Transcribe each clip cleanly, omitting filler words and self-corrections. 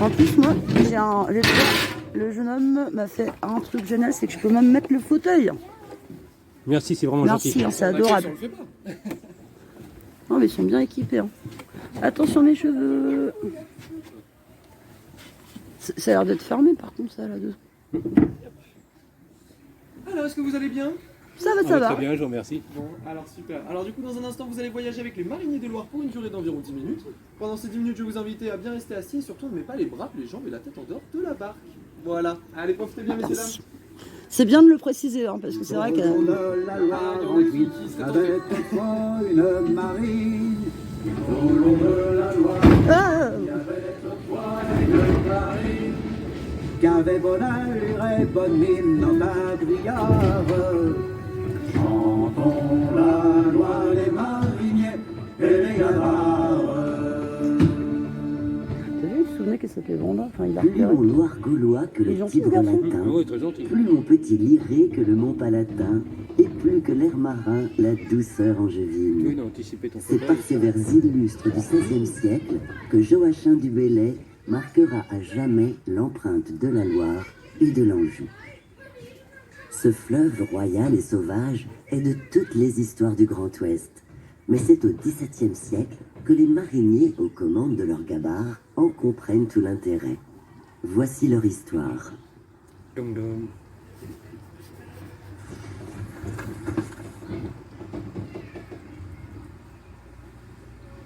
En plus, moi, le jeune homme m'a fait un truc génial, c'est que je peux même mettre le fauteuil. Merci, c'est vraiment Merci, gentil. hein, c'est adorable. Non, mais ils sont bien équipés. Hein. Attention mes cheveux. Ça a l'air d'être fermé par contre, ça là-dessus. Alors, est-ce que vous allez bien? Ça va. Très bien, je vous remercie. Bon, alors super. Alors du coup, dans un instant, vous allez voyager avec les mariniers de Loire pour une durée d'environ 10 minutes. Pendant ces 10 minutes, je vais vous inviter à bien rester assis et surtout ne mettez pas les bras, les jambes et la tête en dehors de la barque. Voilà. Allez, profitez bien, messieurs, dames. C'est bien de le préciser, hein, parce que c'est vrai que... La Loire tranquille, avec autrefois une marine. Au long de la Loire, Ah il y avait autrefois une marine. Qu'avait bonheur et bonne mine dans ta grillave. Chantons la Loire, les mariniers et les gabarres. T'as vu, il se souvenait qu'il s'appelait Vanda, enfin il a Plus repéré. on loir gaulois que Il est le gentil, Tibre le garçon. latin, Oui, très gentil. plus on peut y lirer que le mont Palatin, et plus que l'air marin, la douceur angevine. Oui, non, anticiper ton C'est fauteuil. par ces vers illustres du XVIe siècle que Joachim du Bellay marquera à jamais l'empreinte de la Loire et de l'Anjou. Ce fleuve royal et sauvage est de toutes les histoires du Grand Ouest, mais c'est au XVIIe siècle que les mariniers aux commandes de leur gabarre en comprennent tout l'intérêt. Voici leur histoire. Dum dum.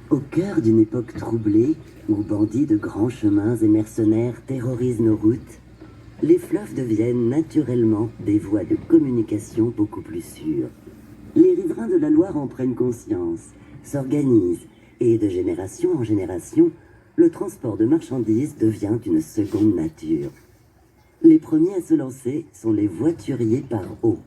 Au cœur d'une époque troublée, où bandits de grands chemins et mercenaires terrorisent nos routes, les fleuves deviennent naturellement des voies de communication beaucoup plus sûres. Les riverains de la Loire en prennent conscience, s'organisent, et de génération en génération, le transport de marchandises devient une seconde nature. Les premiers à se lancer sont les voituriers par eau.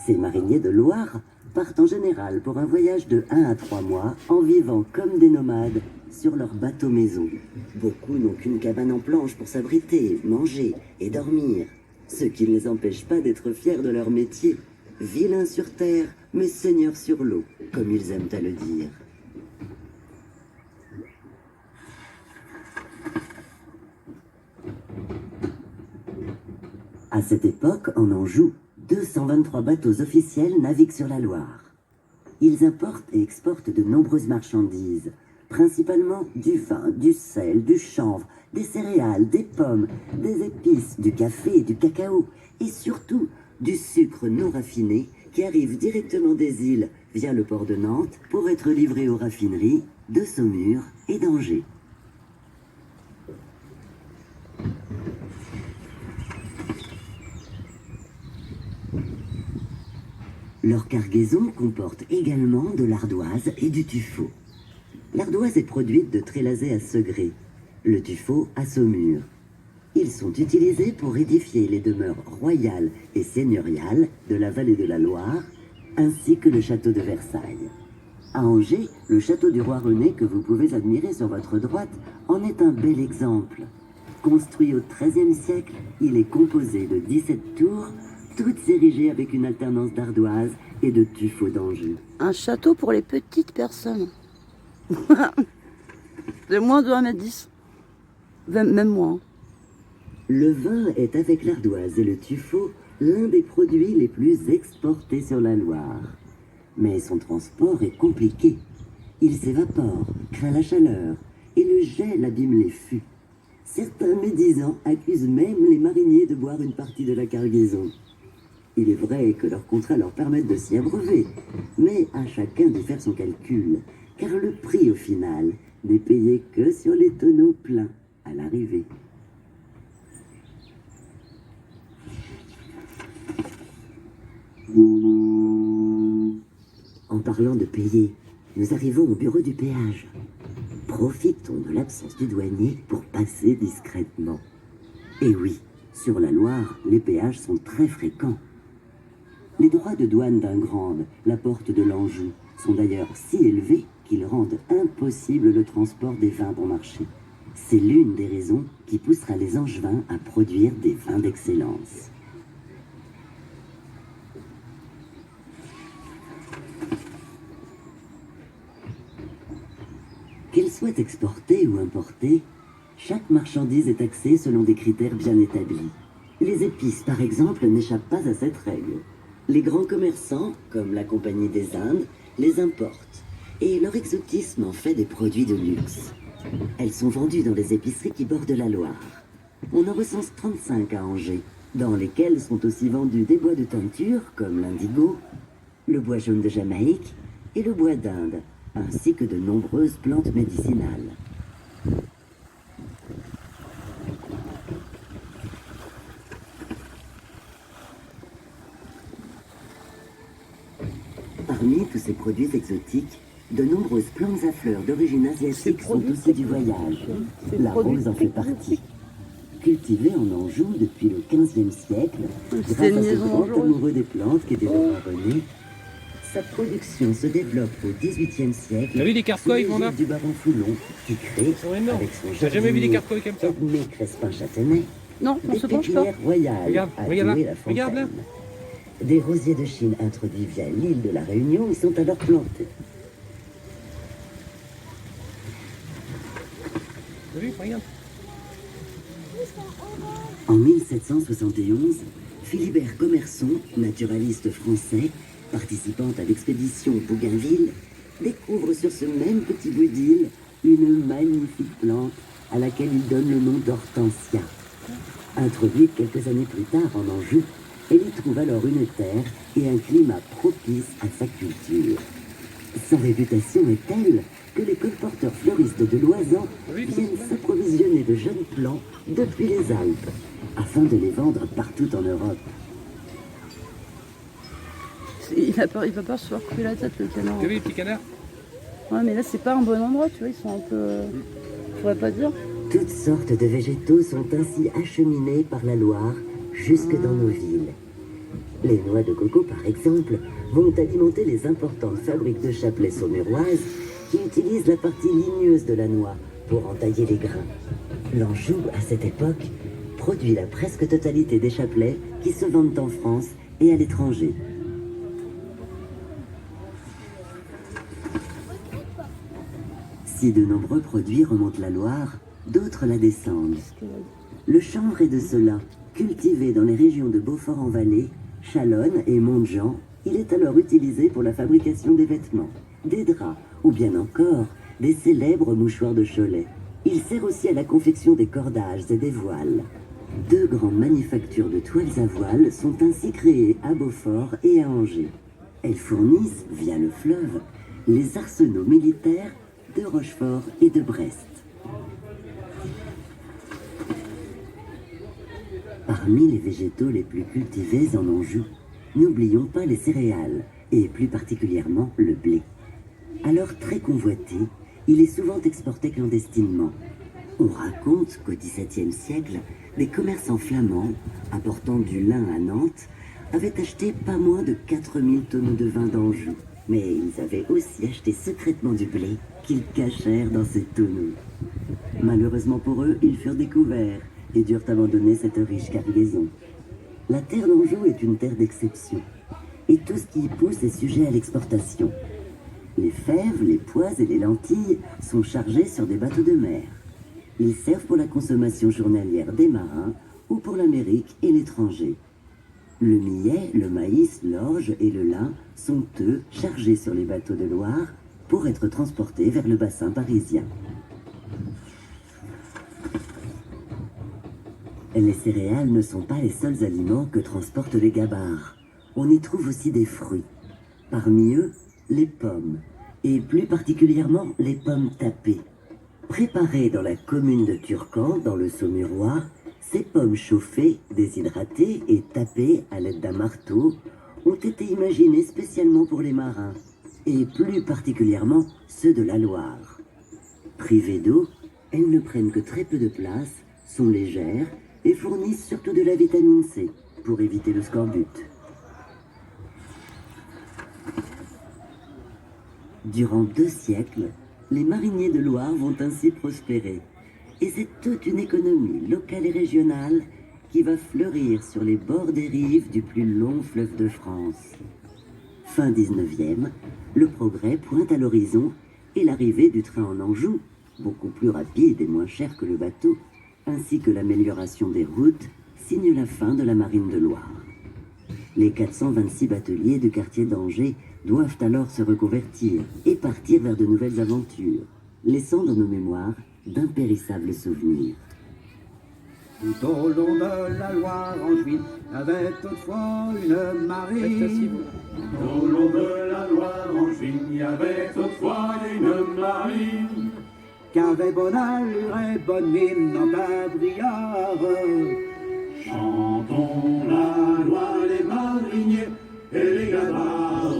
Ces mariniers de Loire partent en général pour un voyage de 1 à 3 mois en vivant comme des nomades sur leur bateau maison. Beaucoup n'ont qu'une cabane en planche pour s'abriter, manger et dormir, ce qui ne les empêche pas d'être fiers de leur métier. Vilains sur terre, mais seigneurs sur l'eau, comme ils aiment à le dire. À cette époque, en Anjou, 223 bateaux officiels naviguent sur la Loire. Ils importent et exportent de nombreuses marchandises, principalement du vin, du sel, du chanvre, des céréales, des pommes, des épices, du café et du cacao, et surtout du sucre non raffiné qui arrive directement des îles via le port de Nantes pour être livré aux raffineries de Saumur et d'Angers. Leur cargaison comporte également de l'ardoise et du tuffeau. L'ardoise est produite de Trélazé à Segré, le tuffeau à Saumur. Ils sont utilisés pour édifier les demeures royales et seigneuriales de la vallée de la Loire, ainsi que le château de Versailles. À Angers, le château du roi René que vous pouvez admirer sur votre droite en est un bel exemple. Construit au XIIIe siècle, il est composé de 17 tours, toutes érigées avec une alternance d'ardoise et de tuffeau d'Anjou. Un château pour les petites personnes. De moins de 1m10. Même moins. Hein. Le vin est, avec l'ardoise et le tuffeau, l'un des produits les plus exportés sur la Loire. Mais son transport est compliqué. Il s'évapore, craint la chaleur, et le gel abîme les fûts. Certains médisants accusent même les mariniers de boire une partie de la cargaison. Il est vrai que leurs contrats leur permettent de s'y abreuver, mais à chacun de faire son calcul, car le prix au final n'est payé que sur les tonneaux pleins à l'arrivée. En parlant de payer, nous arrivons au bureau du péage. Profitons de l'absence du douanier pour passer discrètement. Et oui, sur la Loire, les péages sont très fréquents. Les droits de douane d'Ingrande, la porte de l'Anjou, sont d'ailleurs si élevés qu'ils rendent impossible le transport des vins bon marché. C'est l'une des raisons qui poussera les Angevins à produire des vins d'excellence. Qu'elles soient exportées ou importées, Chaque marchandise est taxée selon des critères bien établis. Les épices, par exemple, n'échappent pas à cette règle. Les grands commerçants, comme la Compagnie des Indes, les importent. Et leur exotisme en fait des produits de luxe. Elles sont vendues dans les épiceries qui bordent la Loire. On en recense 35 à Angers, dans lesquelles sont aussi vendus des bois de teinture, comme l'indigo, le bois jaune de Jamaïque et le bois d'Inde, ainsi que de nombreuses plantes médicinales. Parmi tous ces produits exotiques, de nombreuses plantes à fleurs d'origine asiatique sont aussi du voyage. La rose en fait partie. Cultivée en Anjou depuis le XVe siècle, grâce à ce grand amoureux des plantes qui était René, sa production se développe au XVIIIe siècle. T'as vu des carcoïs qu'on a du baron Foulon, qui crée, avec son T'as jamais vu des carcoïs comme ça? Edmé Crespin-Châtenay, Non, on des se penche pas. pépinières royales Regarde, à regarde là, Douai-la-Fontaine. regarde là. Des rosiers de Chine introduits via l'île de la Réunion y sont alors plantés. T'as vu? Regarde. En 1771, Philibert Commerson, naturaliste français, participant à l'expédition Bougainville, découvre sur ce même petit bout d'île une magnifique plante à laquelle il donne le nom d'hortensia. Introduite quelques années plus tard en Anjou, elle y trouve alors une terre et un climat propice à sa culture. Sa réputation est telle que les colporteurs fleuristes de Loisan viennent s'approvisionner de jeunes plants depuis les Alpes, afin de les vendre partout en Europe. Il va pas se faire couper la tête, le canard. T'as vu les petits canards? Ouais, mais là, c'est pas un bon endroit, tu vois, ils sont un peu... Je pourrais pas dire. Toutes sortes de végétaux sont ainsi acheminés par la Loire jusque dans nos villes. Les noix de coco, par exemple, vont alimenter les importantes fabriques de chapelets saumuroises qui utilisent la partie ligneuse de la noix pour entailler les grains. L'Anjou, à cette époque, produit la presque totalité des chapelets qui se vendent en France et à l'étranger. Si de nombreux produits remontent la Loire, d'autres la descendent. Le chanvre est de cela. Cultivé dans les régions de Beaufort-en-Vallée, Chalonne et Montjean, il est alors utilisé pour la fabrication des vêtements, des draps ou bien encore des célèbres mouchoirs de Cholet. Il sert aussi à la confection des cordages et des voiles. Deux grandes manufactures de toiles à voiles sont ainsi créées à Beaufort et à Angers. Elles fournissent, via le fleuve, les arsenaux militaires de Rochefort et de Brest. Parmi les végétaux les plus cultivés en Anjou, n'oublions pas les céréales, et plus particulièrement le blé. Alors très convoité, il est souvent exporté clandestinement. On raconte qu'au XVIIe siècle, des commerçants flamands, apportant du lin à Nantes, avaient acheté pas moins de 4000 tonneaux de vin d'Anjou. Mais ils avaient aussi acheté secrètement du blé qu'ils cachèrent dans ces tonneaux. Malheureusement pour eux, ils furent découverts et durent abandonner cette riche cargaison. La terre d'Anjou est une terre d'exception, et tout ce qui y pousse est sujet à l'exportation. Les fèves, les pois et les lentilles sont chargés sur des bateaux de mer. Ils servent pour la consommation journalière des marins ou pour l'Amérique et l'étranger. Le millet, le maïs, l'orge et le lin sont, eux, chargés sur les bateaux de Loire pour être transportés vers le bassin parisien. Les céréales ne sont pas les seuls aliments que transportent les gabarres. On y trouve aussi des fruits. Parmi eux, les pommes, et plus particulièrement les pommes tapées. Préparées dans la commune de Turcan, dans le Saumurois, ces pommes chauffées, déshydratées et tapées à l'aide d'un marteau ont été imaginées spécialement pour les marins, et plus particulièrement ceux de la Loire. Privées d'eau, elles ne prennent que très peu de place, sont légères et fournissent surtout de la vitamine C pour éviter le scorbut. Durant 2 siècles, les mariniers de Loire vont ainsi prospérer. Et c'est toute une économie locale et régionale qui va fleurir sur les bords des rives du plus long fleuve de France. Fin 19e, le progrès pointe à l'horizon et l'arrivée du train en Anjou beaucoup plus rapide et moins cher que le bateau, ainsi que l'amélioration des routes, signent la fin de la marine de Loire. Les 426 bateliers du quartier d'Angers doivent alors se reconvertir et partir vers de nouvelles aventures, laissant dans nos mémoires d'impérissables souvenirs. Tout au long de la Loire angevine avait autrefois une marine. Tout au long de la Loire angevine, il y avait autrefois une marine. Qu'avait bonne allure et bonne mine dans ta brillare. Chantons la Loire, les mariniers et les gabarres.